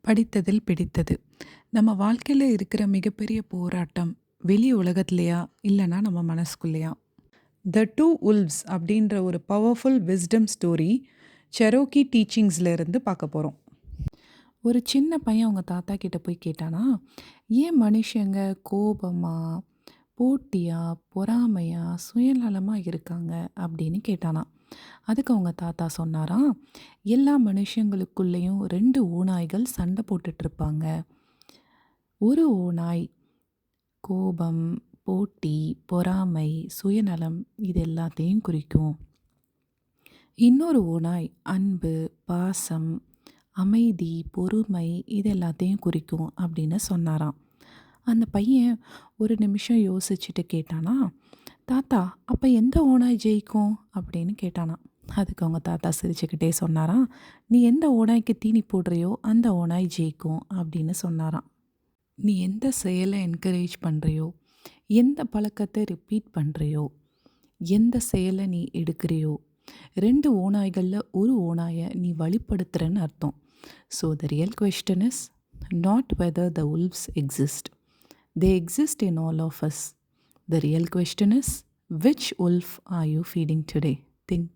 படித்ததில் பிடித்தது. நம்ம வாழ்க்கையில இருக்கிற மிகப்பெரிய போராட்டம் வெளி உலகத்திலயா? இல்லைன்னா நம்ம மனசுக்குள்ளேயா? த டூ உல்வ்ஸ் அப்படின்ற ஒரு பவர்ஃபுல் விஸ்டம் ஸ்டோரி செரோக்கி டீச்சிங்ஸ்ல இருந்து பார்க்க போகிறோம். ஒரு சின்ன பையன் அவங்க தாத்தா கிட்ட போய் கேட்டானா, ஏன் மனுஷங்க கோபமா, போட்டியா, பொறாமையா, சுயநலமா இருக்காங்க அப்படின்னு கேட்டானாம். அதுக்கு அவங்க தாத்தா சொன்னாராம், எல்லா மனுஷங்களுக்குள்ளேயும் 2 ஓநாய்கள் சண்டை போட்டுட்டு இருப்பாங்க. ஒரு ஓநாய் கோபம், போட்டி, பொறாமை, சுயநலம் இது எல்லாத்தையும் குறிக்கும். இன்னொரு ஓநாய் அன்பு, பாசம், அமைதி, பொறுமை இது எல்லாத்தையும் குறிக்கும் அப்படின்னு சொன்னாராம். அந்த பையன் ஒரு நிமிஷம் யோசிச்சுட்டு கேட்டானா, தாத்தா அப்போ எந்த ஓநாய் ஜெயிக்கும் அப்படின்னு கேட்டானாம். அதுக்கு அவங்க தாத்தா சிரிச்சுக்கிட்டே சொன்னாராம், நீ எந்த ஓநாய்க்கு தீனி போடுறியோ அந்த ஓநாய் ஜெயிக்கும் அப்படின்னு சொன்னாராம். நீ எந்த செயலை என்கரேஜ் பண்ணுறியோ, எந்த பழக்கத்தை ரிப்பீட் பண்ணுறியோ, எந்த செயலை நீ எடுக்கிறியோ, 2 ஓநாய்களில் ஒரு ஓநாயை நீ வழிப்படுத்துகிறன்னு அர்த்தம். So the real question is not whether the wolves exist. They exist in all of us. The real question is, which wolf are you feeding today? Think.